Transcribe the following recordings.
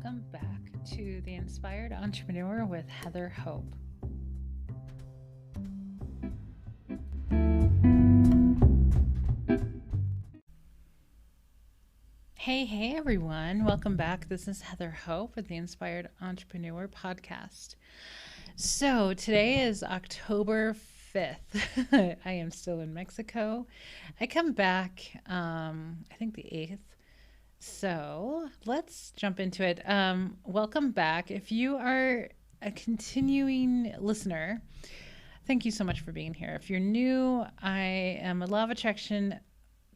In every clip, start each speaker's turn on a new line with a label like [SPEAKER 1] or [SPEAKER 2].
[SPEAKER 1] Welcome back to The Inspired Entrepreneur with Heather Hope. Hey everyone. Welcome back. This is Heather Hope with the Inspired Entrepreneur podcast. So today is October 5th. I am still in Mexico. I come back, I think the 8th. So let's jump into it. Welcome back. If you are a continuing listener, thank you so much for being here. If you're new, I am a law of attraction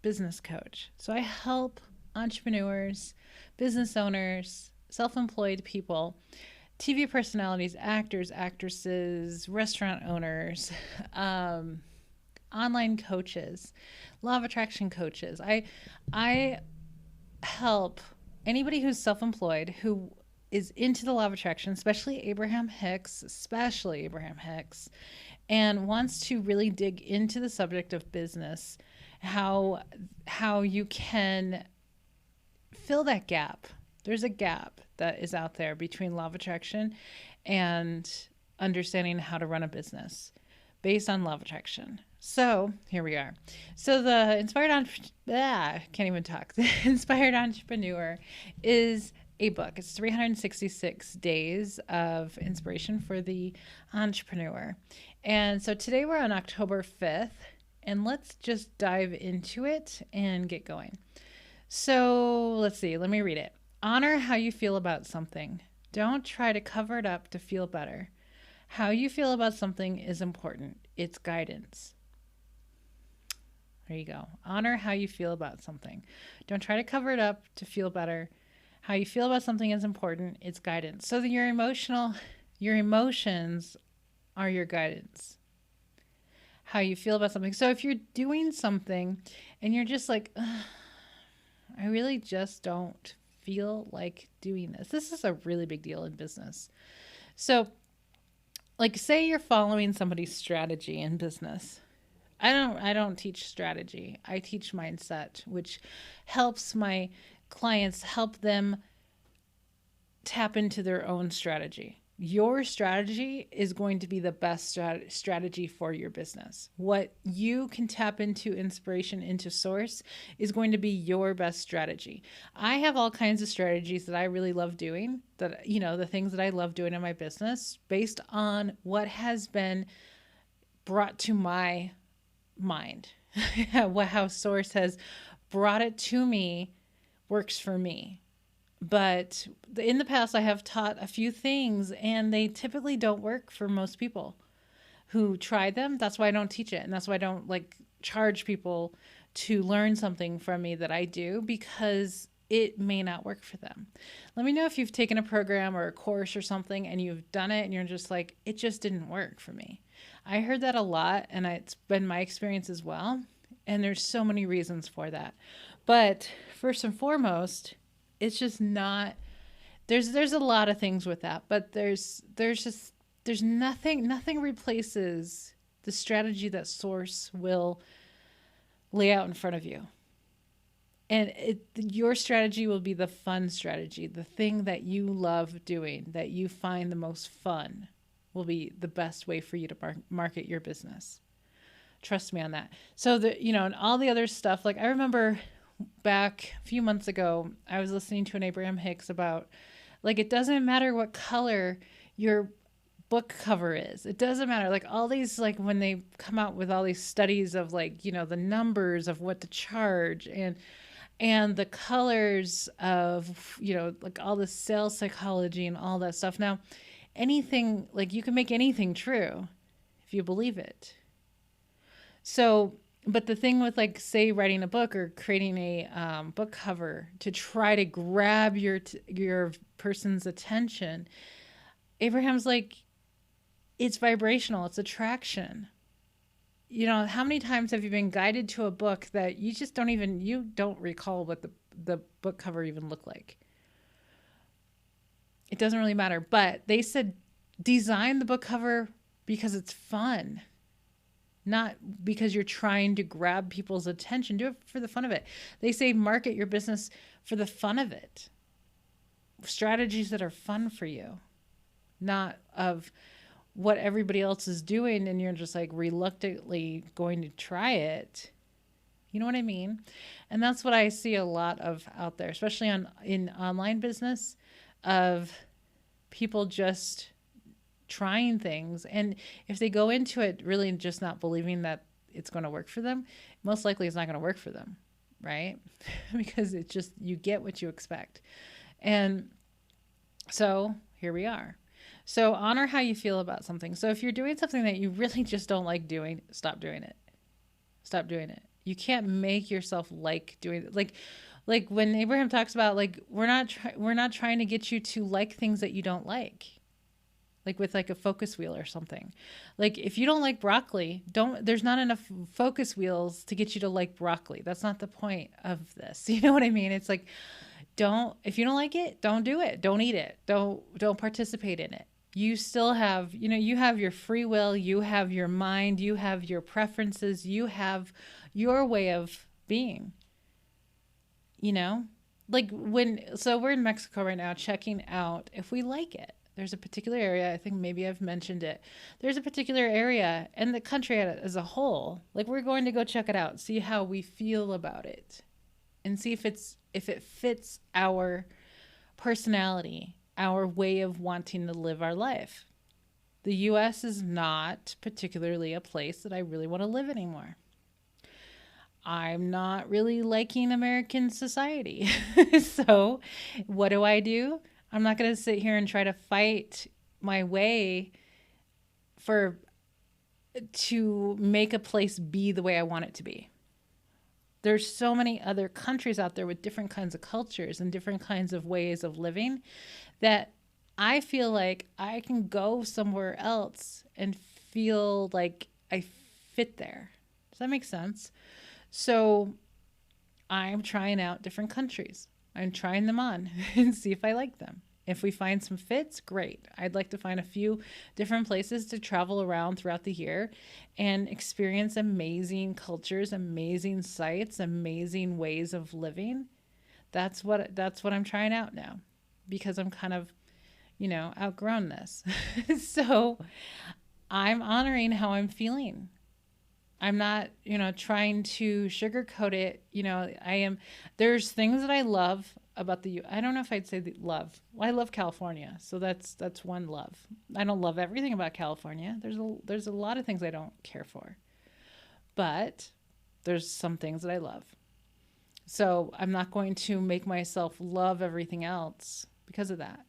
[SPEAKER 1] business coach. So I help entrepreneurs, business owners, self-employed people, TV personalities, actors, actresses, restaurant owners, online coaches, law of attraction coaches. I help anybody who's self-employed, who is into the law of attraction, especially Abraham Hicks, and wants to really dig into the subject of business, how you can fill that gap. There's a gap that is out there between law of attraction and understanding how to run a business based on law of attraction. So here we are. So the The Inspired Entrepreneur is a book. It's 366 days of inspiration for the entrepreneur. And so today we're on October 5th, and let's just dive into it and get going. So let's see, let me read it. Honor how you feel about something. Don't try to cover it up to feel better. How you feel about something is important. It's guidance. There you go. Honor how you feel about something. Don't try to cover it up to feel better. How you feel about something is important. It's guidance. So that your emotions are your guidance. How you feel about something. So if you're doing something and you're just like, I really just don't feel like doing this. This is a really big deal in business. So, like, say you're following somebody's strategy in business. I don't teach strategy. I teach mindset, which helps my clients, help them tap into their own strategy. Your strategy is going to be the best strategy for your business. What you can tap into, inspiration, into source, is going to be your best strategy. I have all kinds of strategies that I really love doing, that, the things that I love doing in my business based on what has been brought to my mind. How source has brought it to me works for me. But in the past, I have taught a few things, and they typically don't work for most people who try them. That's why I don't teach it. And that's why I don't charge people to learn something from me that I do, because it may not work for them. Let me know if you've taken a program or a course or something and you've done it and you're just like, it just didn't work for me. I heard that a lot, and it's been my experience as well. And there's so many reasons for that. But first and foremost, it's just not, there's a lot of things with that, but there's nothing replaces the strategy that source will lay out in front of you. And your strategy will be the fun strategy. The thing that you love doing, that you find the most fun, will be the best way for you to market your business. Trust me on that. So and all the other stuff, I remember back a few months ago, I was listening to an Abraham Hicks about, it doesn't matter what color your book cover is. It doesn't matter. All these, when they come out with all these studies of the numbers of what to charge and the colors of, all the sales psychology and all that stuff. Now, anything, you can make anything true if you believe it. So, but the thing with say writing a book or creating a book cover to try to grab your person's attention, Abraham's it's vibrational, it's attraction. How many times have you been guided to a book that you just don't recall what the book cover even looked like? It doesn't really matter, but they said design the book cover because it's fun. Not because you're trying to grab people's attention. Do it for the fun of it. They say market your business for the fun of it. strategies that are fun for you, not of what everybody else is doing and you're just like reluctantly going to try it. You know what I mean? And that's what I see a lot of out there, especially in online business, of people just trying things. And if they go into it really just not believing that it's going to work for them, most likely it's not going to work for them, right? Because it's just, you get what you expect. And so here we are. So honor how you feel about something. So if you're doing something that you really just don't like doing, stop doing it. Stop doing it. You can't make yourself like doing it. Like when Abraham talks about, like, we're not trying to get you to like things that you don't like with like a focus wheel or something. Like if you don't like broccoli, there's not enough focus wheels to get you to like broccoli. That's not the point of this. You know what I mean? It's like, if you don't like it, don't do it. Don't eat it. Don't participate in it. You still have, you have your free will, you have your mind, you have your preferences, you have your way of being, like so we're in Mexico right now checking out if we like it. There's a particular area, I think maybe I've mentioned it. There's a particular area and the country as a whole, like we're going to go check it out, see how we feel about it and see if it fits our personality, our way of wanting to live our life. The US is not particularly a place that I really want to live anymore. I'm not really liking American society. So what do? I'm not going to sit here and try to fight my way to make a place be the way I want it to be. There's so many other countries out there with different kinds of cultures and different kinds of ways of living that I feel like I can go somewhere else and feel like I fit there. Does that make sense? So I'm trying out different countries. I'm trying them on and see if I like them. If we find some fits, great. I'd like to find a few different places to travel around throughout the year and experience amazing cultures, amazing sites, amazing ways of living. That's what I'm trying out now, because I'm kind of, outgrown this. So I'm honoring how I'm feeling. I'm not, trying to sugarcoat it. There's things that I love about I don't know if I'd say love. Well, I love California. So that's one love. I don't love everything about California. There's a lot of things I don't care for, but there's some things that I love. So I'm not going to make myself love everything else because of that.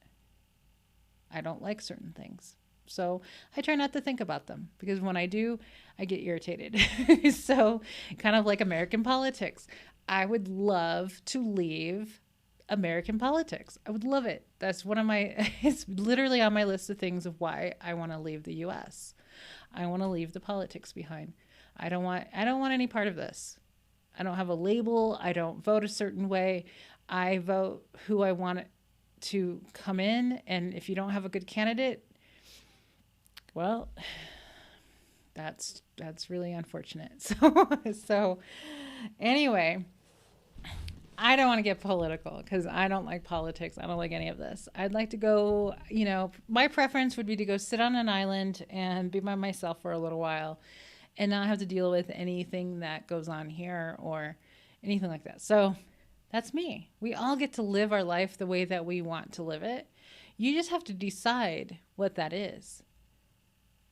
[SPEAKER 1] I don't like certain things. So I try not to think about them, because when I do, I get irritated. So kind of like American politics. I would love to leave American politics. I would love it. That's it's literally on my list of things of why I want to leave the US. I want to leave the politics behind. I don't want any part of this. I don't have a label. I don't vote a certain way. I vote who I want to come in. And if you don't have a good candidate, well, that's really unfortunate. So anyway, I don't want to get political because I don't like politics. I don't like any of this. I'd like to go, my preference would be to go sit on an island and be by myself for a little while and not have to deal with anything that goes on here or anything like that. So that's me. We all get to live our life the way that we want to live it. You just have to decide what that is.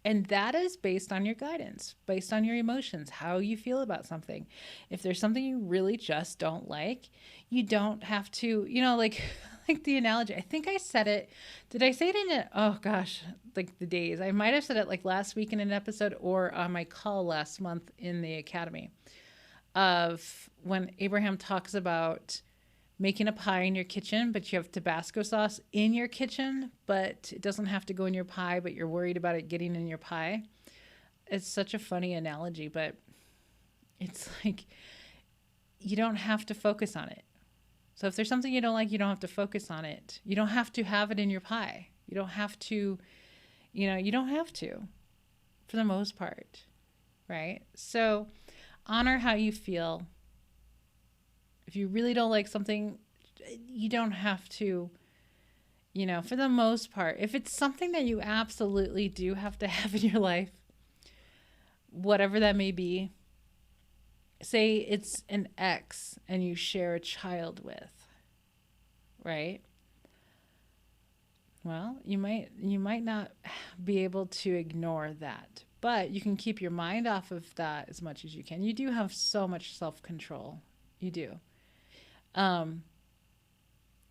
[SPEAKER 1] And that is based on your guidance, based on your emotions, how you feel about something. If there's something you really just don't like, you don't have to, like the analogy. I think I said it. Did I say it in it? Oh gosh, like the days. I might have said it like last week in an episode or on my call last month in the academy, of when Abraham talks about making a pie in your kitchen, but you have Tabasco sauce in your kitchen, but it doesn't have to go in your pie, but you're worried about it getting in your pie. It's such a funny analogy, but it's like you don't have to focus on it. So if there's something you don't like, you don't have to focus on it. You don't have to have it in your pie. You don't have to, you don't have to, for the most part, right? So honor how you feel. If you really don't like something, you don't have to for the most part, if it's something that you absolutely do have to have in your life, whatever that may be, say it's an ex and you share a child with, right? Well, you might not be able to ignore that, but you can keep your mind off of that as much as you can. You do have so much self-control. You do. Um,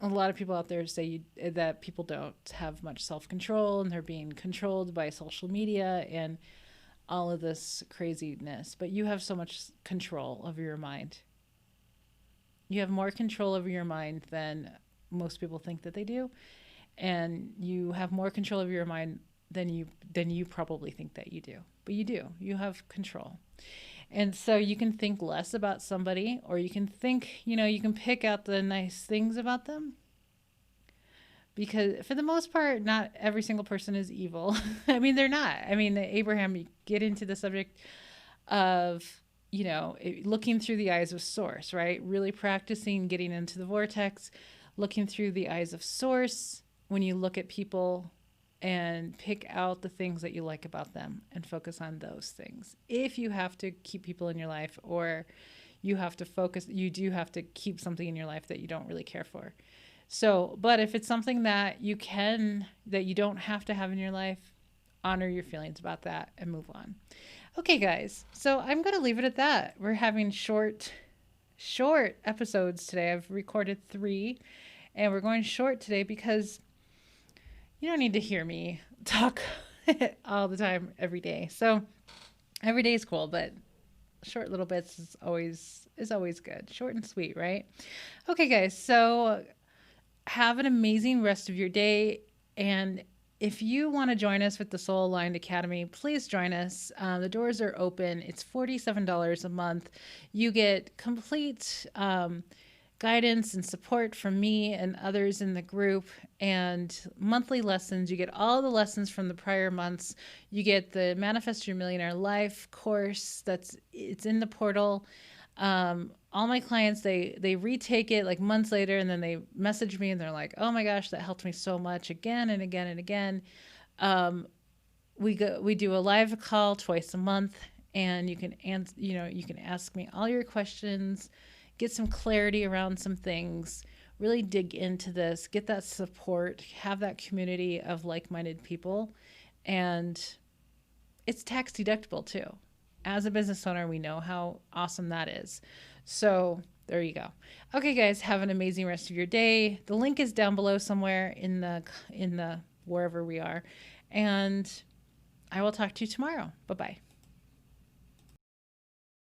[SPEAKER 1] a lot of people out there say that people don't have much self-control and they're being controlled by social media and all of this craziness, but you have so much control over your mind. You have more control over your mind than most people think that they do, and you have more control over your mind than you probably think that you do. But you do. You have control. And so you can think less about somebody, or you can think, you can pick out the nice things about them. Because for the most part, not every single person is evil. I mean, they're not. I mean, Abraham, you get into the subject of, looking through the eyes of source, right? Really practicing getting into the vortex, looking through the eyes of source when you look at people, and pick out the things that you like about them and focus on those things. If you have to keep people in your life, or you do have to keep something in your life that you don't really care for. So, but if it's something that you don't have to have in your life, honor your feelings about that and move on. Okay, guys. So I'm going to leave it at that. We're having short episodes today. I've recorded 3, and we're going short today because you don't need to hear me talk all the time every day. So every day is cool, but short little bits is always good. Short and sweet, right? Okay, guys. So have an amazing rest of your day. And if you want to join us with the Soul Aligned Academy, please join us. The doors are open. It's $47 a month. You get complete guidance and support from me and others in the group, and monthly lessons. You get all the lessons from the prior months. You get the Manifest Your Millionaire Life course it's in the portal. All my clients, they retake it like months later, and then they message me and they're like, oh my gosh, that helped me so much, again and again and again. We do a live call twice a month, and you can ask me all your questions, get some clarity around some things, really dig into this, get that support, have that community of like-minded people. And it's tax deductible too. As a business owner, we know how awesome that is. So there you go. Okay, guys, have an amazing rest of your day. The link is down below somewhere in the wherever we are. And I will talk to you tomorrow. Bye-bye.